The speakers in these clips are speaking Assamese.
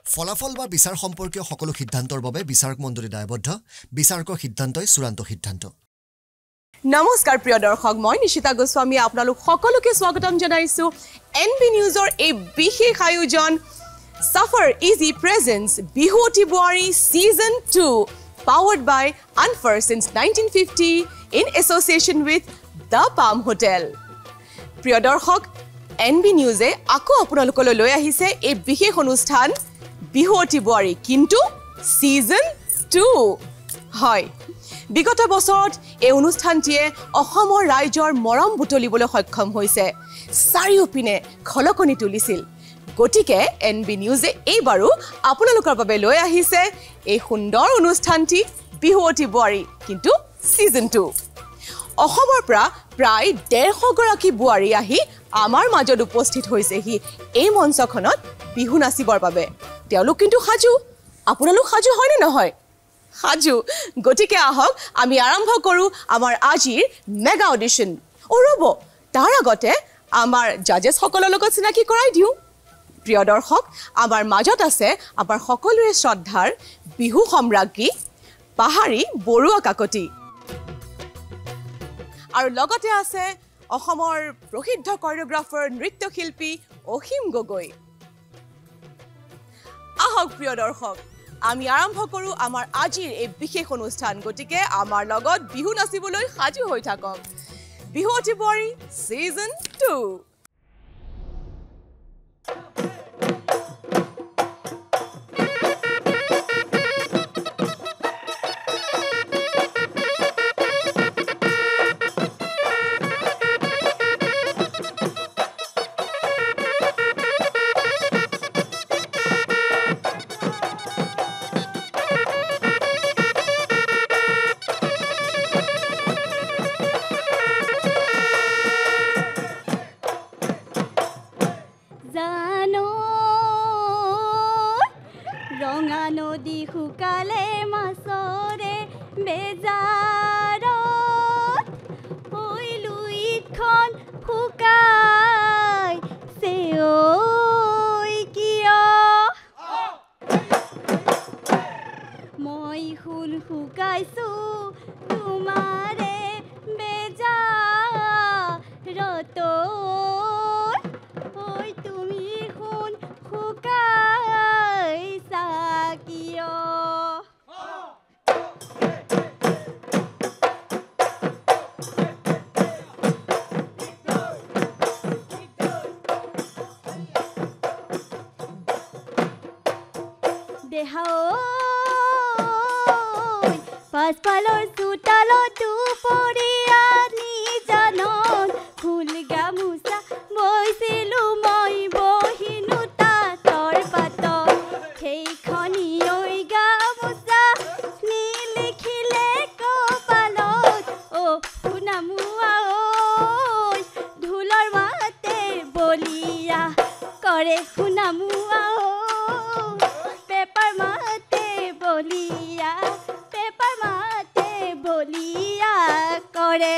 ফলাফল বা বিচাৰ সম্পৰ্কীয় সকলো সিদ্ধান্তৰ বাবে বিচাৰক মণ্ডলী দায়বদ্ধ বিচাৰকৰ সিদ্ধান্তই চূড়ান্ত সিদ্ধান্ত নমস্কাৰ প্ৰিয় দৰ্শক মই নিশিতা গোস্বামী আপোনালোক সকলোকে স্বাগতম জনাইছো এনবি নিউজৰ এই বিশেষ আয়োজন Suffer Easy Presents Bihuti Buari Season 2 powered by Unfer since 1950 in association with The Palm Hotel প্ৰিয় দৰ্শক এনবি নিউজে আকৌ আপোনালোকলৈ লৈ আহিছে এই বিশেষ অনুষ্ঠান বিহুতি বুৱাৰী কিন্তু সিজন 2 হয় বিগত বছৰত এই অনুষ্ঠানটিয়ে অসমৰ ৰাইজৰ মৰম বুটলিবলৈ সক্ষম হৈছে চাৰিওপিনে খলকনি তুলিছিল গতিকে এনবি নিউজে এইবাৰো আপোনালোকৰ বাবে লৈ আহিছে এই সুন্দৰ অনুষ্ঠানটি বিহুতি বুৱাৰী কিন্তু সিজন 2 অসমৰ পৰা প্ৰায় 150 গৰাকী বুৱাৰী আহি আমাৰ মাজত উপস্থিত হৈছেহি এই মঞ্চখনত বিহু নাচিবৰ বাবে তেওঁলোক কিন্তু সাজু আপোনালোক সাজু হয় নে নহয় সাজু গতিকে আহক আমি আৰম্ভ কৰো আমাৰ আজিৰ মেগা অডিশন ৰব তাৰ আগতে আমাৰ জাজেছ সকলৰ লগত চিনাকি কৰাই দিও প্ৰিয় দৰ্শক আমাৰ মাজত আছে আমাৰ সকলোৰে শ্ৰদ্ধাৰ বিহু সম্ৰাজ্ঞী পাহাৰী বৰুৱা কাকতি আৰু লগতে আছে অসমৰ প্ৰসিদ্ধ কোৰিওগ্ৰাফাৰ নৃত্যশিল্পী অসীম গগৈ আহক প্ৰিয় দৰ্শক আমি আৰম্ভ কৰো আমাৰ আজিৰ এই বিশেষ অনুষ্ঠান গতিকে আমাৰ লগত বিহু নাচিবলৈ সাজু হৈ থাকক বিহুতি বুৱাৰী সিজন 2 পাছফালৰ চোতালত দুপৰীয়ানি জানত ফুল গামোচা বৈছিলো মই বহিনো তাঁতৰ পাতত সেইখনি ঐ গামোচা নিলিখিলে কপালত সোণামুৱা ঐ ঢোলৰ মাতে বলিয়া কৰে সোণামুৱা পেপাৰ মাতে বলিয়া বলিয়া কৰে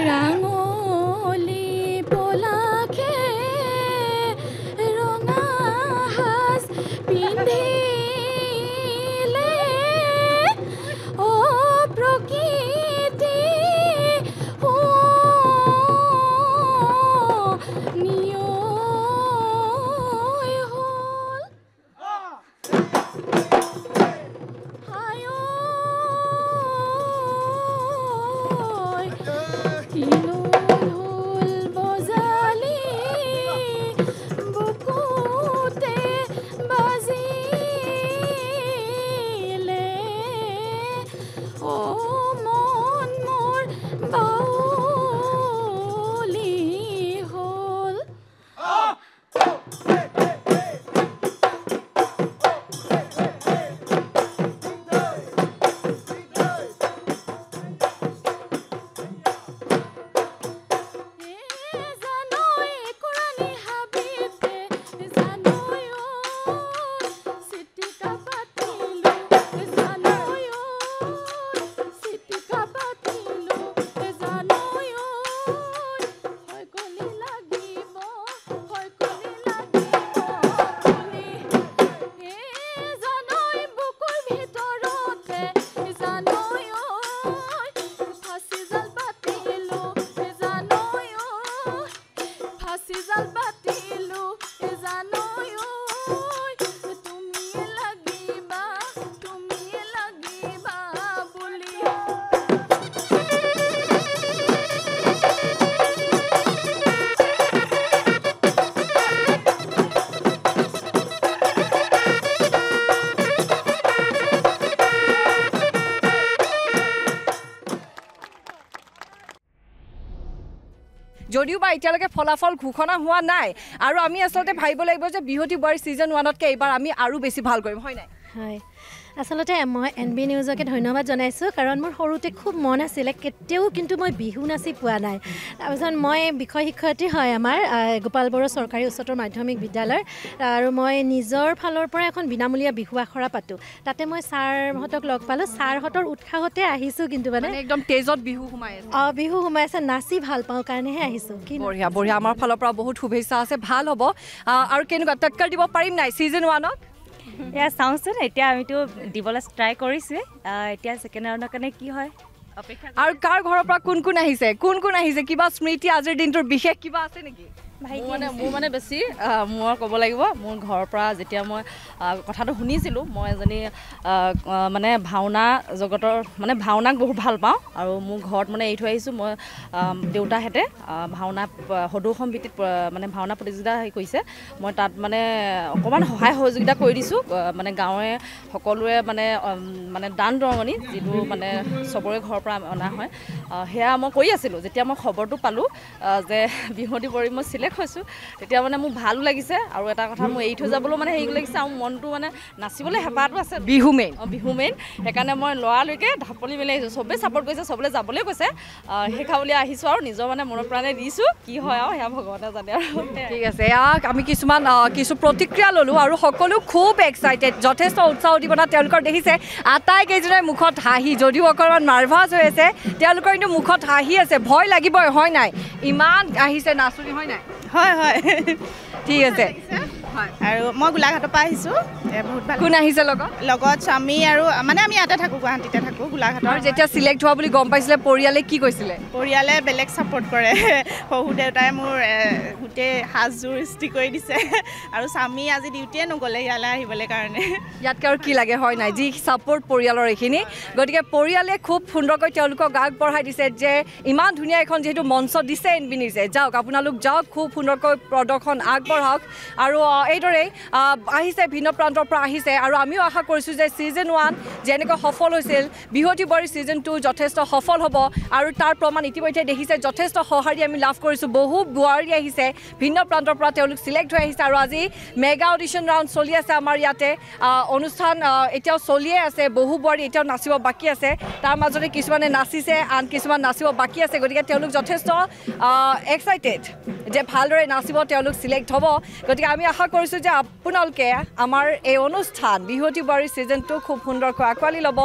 ৰাঙলী পলাখে ৰঙা সাজ পিন্ধিলে অ প্ৰকৃতি নিয়ৈ হ'ল ঢোল বজালি বুকুতে বাজিলে ও মন মোৰ বাউলি হ'ল যদিও বা এতিয়ালৈকে ফলাফল ঘোষণা হোৱা নাই আৰু আমি আচলতে ভাবিব লাগিব যে বিহুতি বোৱাৰী ছিজন 1তকৈ এইবাৰ আমি আৰু বেছি ভাল কৰিম হয় নাই হয় আচলতে মই NB নিউজকে ধন্যবাদ জনাইছোঁ কাৰণ মোৰ সৰুতে খুব মন আছিলে কেতিয়াও কিন্তু মই বিহু নাচি পোৱা নাই তাৰপিছত মই বিষয় শিক্ষয়িত্ৰী হয় আমাৰ গোপাল বড়ো চৰকাৰী উচ্চতৰ মাধ্যমিক বিদ্যালয়ৰ আৰু মই নিজৰ ফালৰ পৰা এখন বিনামূলীয়া বিহু আখৰা পাতোঁ তাতে মই ছাৰহঁতক লগ পালোঁ ছাৰহঁতৰ উৎসাহতে আহিছোঁ কিন্তু মানে একদম তেজত বিহু সোমাই আছে বিহু সোমাই আছে নাচি ভাল পাওঁ কাৰণেহে আহিছোঁ কি বঢ়িয়া বঢ়িয়া আমাৰ ফালৰ পৰা বহুত শুভেচ্ছা আছে ভাল হ'ব আৰু কেনেকুৱা টক্কৰ দিব পাৰিম নাই ছিজন 1ত এয়া চাওঁচোন এতিয়া আমিতো দিবলৈ ট্ৰাই কৰিছোঁ এতিয়া ছেকেণ্ড ৰাউণ্ডৰ কাৰণে কি হয় আৰু কাৰ ঘৰৰ পৰা কোন কোন আহিছে কিবা স্মৃতি আজিৰ দিনটোৰ বিশেষ কিবা আছে নেকি মোৰ মানে বেছি মোৰ ক'ব লাগিব মোৰ ঘৰৰ পৰা যেতিয়া মই কথাটো শুনিছিলোঁ মই এজনী মানে ভাওনা জগতৰ মানে ভাওনাক বহুত ভাল পাওঁ আৰু মোৰ ঘৰত মানে এৰি থৈ আহিছোঁ মই দেউতাহঁতে ভাওনা সদৌ সম্প্ৰীতিত মানে ভাওনা প্ৰতিযোগিতা কৰিছে মই তাত মানে অকণমান সহায় সহযোগিতা কৰি দিছোঁ মানে গাঁৱে সকলোৱে মানে দান বৰঙণি যিটো মানে চবৰে ঘৰৰ পৰা অনা হয় সেয়া মই কৰি আছিলোঁ যেতিয়া মই খবৰটো পালোঁ যে বিহুৱতী বোৱাৰী মই চিলেক্ট হৈছোঁ তেতিয়া মানে মোৰ ভালো লাগিছে আৰু এটা কথা মোৰ এৰি থৈ যাবলৈও মানে হেৰি লাগিছে আৰু মনটো মানে নাচিবলৈ হেঁপাহটো আছে বিহু মেইন সেইকাৰণে মই লৰালৈকে ঢাপলি মেলি আহিছোঁ চবেই ছাপৰ্ট কৰিছে চবলৈ যাবলৈ কৈছে সেইখাবলৈ আহিছোঁ আৰু নিজৰ মানে মনৰ প্ৰাণে দিছোঁ কি হয় আৰু সেয়া ভগৱানে জানে আৰু ঠিক আছে আমি কিছু প্ৰতিক্ৰিয়া ল'লোঁ আৰু সকলো খুব এক্সাইটেড যথেষ্ট উৎসাহ উদ্দীপনা তেওঁলোকৰ দেখিছে আটাইকেইজনৰ মুখত হাঁহি যদিও অকণমান নাৰ্ভাছ হৈ আছে তেওঁলোকৰ কিন্তু মুখত হাঁহি আছে ভয় লাগিবই হয় নাই ইমান আহিছে নাচনি হয় নাই হয় হয় ঠিক আছে আৰু মই গোলাঘাটৰ পৰা আহিছোঁ বহুত ভাল কোন আহিছে লগত স্বামী আৰু মানে আমি ইয়াতে থাকোঁ গুৱাহাটীতে থাকোঁ গোলাঘাটৰ যেতিয়া চিলেক্ট হোৱা বুলি গম পাইছিলে পৰিয়ালে কি কৈছিলে পৰিয়ালে বেলেগ ছাপৰ্ট কৰে শহু দেউতাই মোৰ গোটেই সাজযোৰ ইস্ত্ৰি কৰি দিছে আৰু স্বামী আজি ডিউটিয়ে নগ'লে ইয়ালৈ আহিবলৈ কাৰণে ইয়াতকৈ আৰু কি লাগে হয় নাই যি ছাপৰ্ট পৰিয়ালৰ এইখিনি গতিকে পৰিয়ালে খুব সুন্দৰকৈ তেওঁলোকক আগবঢ়াই দিছে যে ইমান ধুনীয়া এখন যিহেতু মঞ্চ দিছে NB নিউজে যাওক আপোনালোক যাওক খুব সুন্দৰকৈ প্ৰদৰ্শন আগবঢ়াওক আৰু এইদৰেই আহিছে ভিন্ন প্ৰান্তৰ পৰা আহিছে আৰু আমিও আশা কৰিছোঁ যে ছিজন 1 যেনেকৈ সফল হৈছিল বিহুৱতী বোৱাৰী ছিজন 2 যথেষ্ট সফল হ'ব আৰু তাৰ প্ৰমাণ ইতিমধ্যে দেখিছে যথেষ্ট সঁহাৰি আমি লাভ কৰিছোঁ বহু বোৱাৰী আহিছে ভিন্ন প্ৰান্তৰ পৰা তেওঁলোক চিলেক্ট হৈ আহিছে আৰু আজি মেগা অডিশ্যন ৰাউণ্ড চলি আছে আমাৰ ইয়াতে অনুষ্ঠান এতিয়াও চলিয়ে আছে বহু বোৱাৰী এতিয়াও নাচিব বাকী আছে তাৰ মাজতে কিছুমানে নাচিছে আন কিছুমান নাচিব বাকী আছে গতিকে তেওঁলোক যথেষ্ট এক্সাইটেড যে ভালদৰে নাচিব তেওঁলোক চিলেক্ট হ'ব গতিকে আমি আশা কৰিছোঁ যে আপোনালোকে আমাৰ এই অনুষ্ঠান বিহুৱতী বোৱাৰী ছিজন 2 খুব সুন্দৰকৈ আঁকোৱালি ল'ব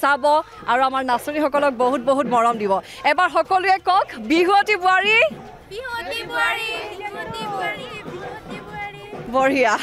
চাব আৰু আমাৰ নাচনীসকলক বহুত বহুত মৰম দিব এবাৰ সকলোৱে কওক বিহুৱতী বোৱাৰী বঢ়িয়া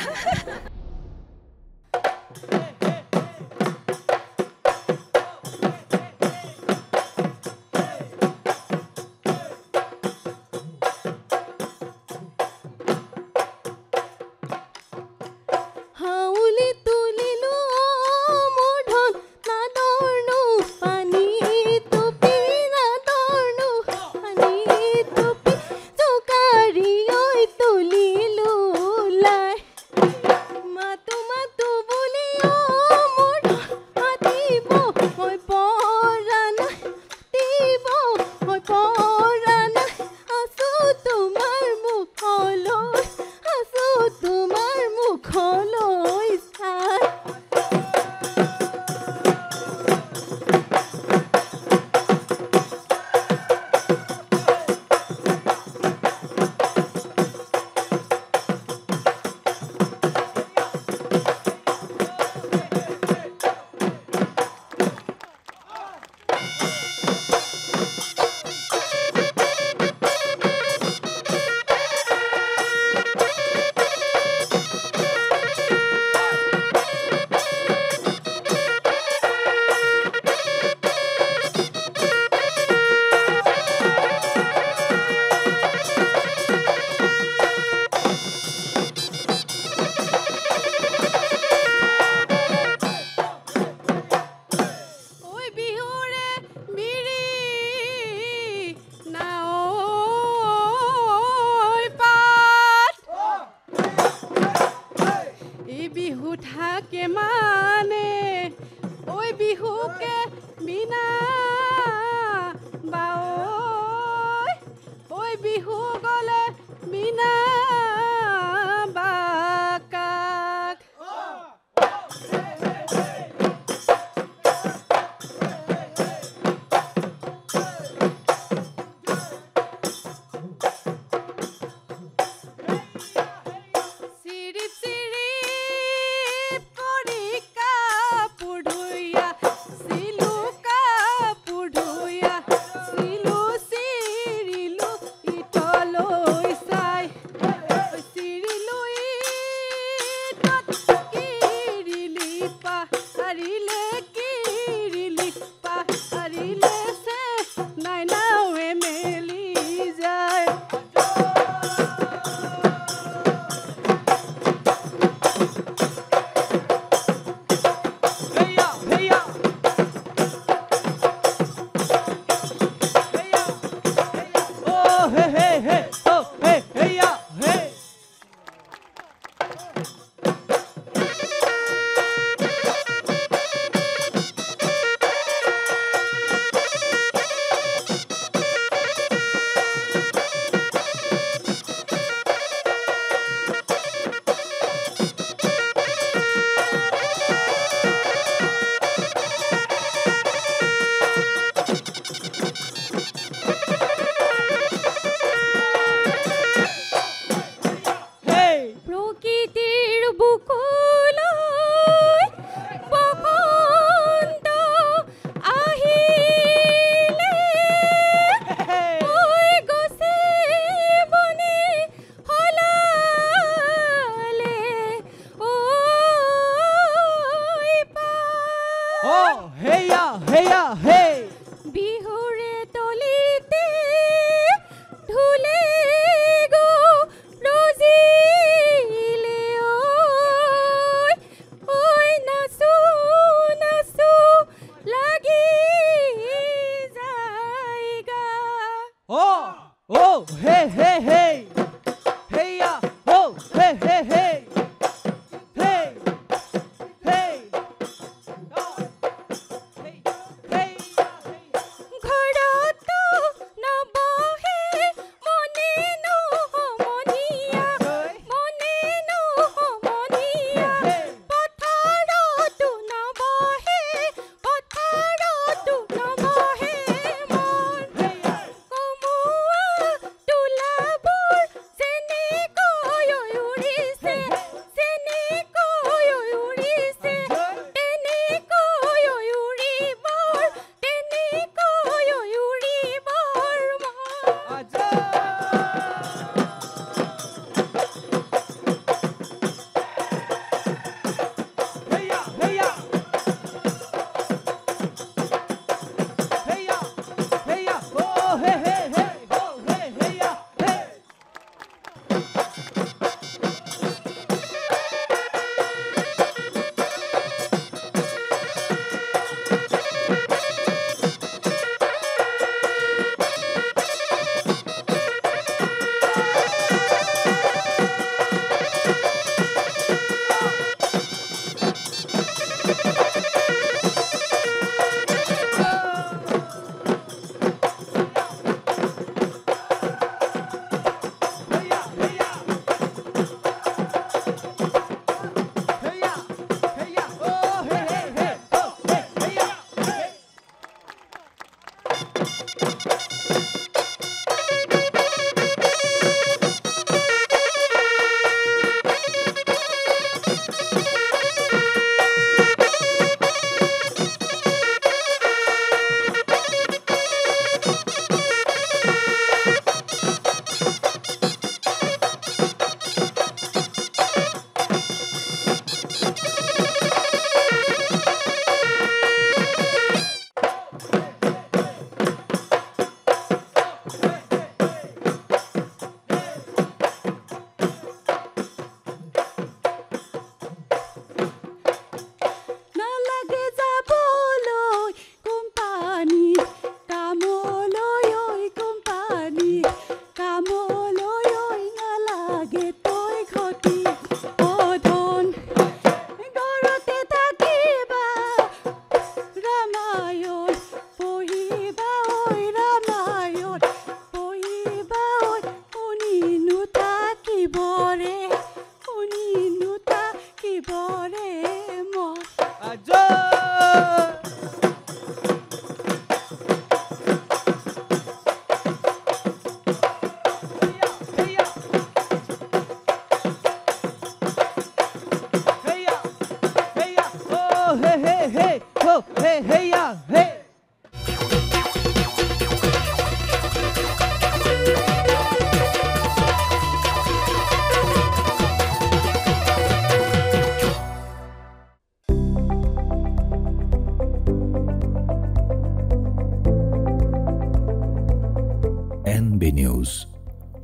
NB নিউজ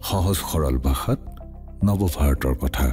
সহজ সৰল ভাষাত নৱভাৰতৰ কথা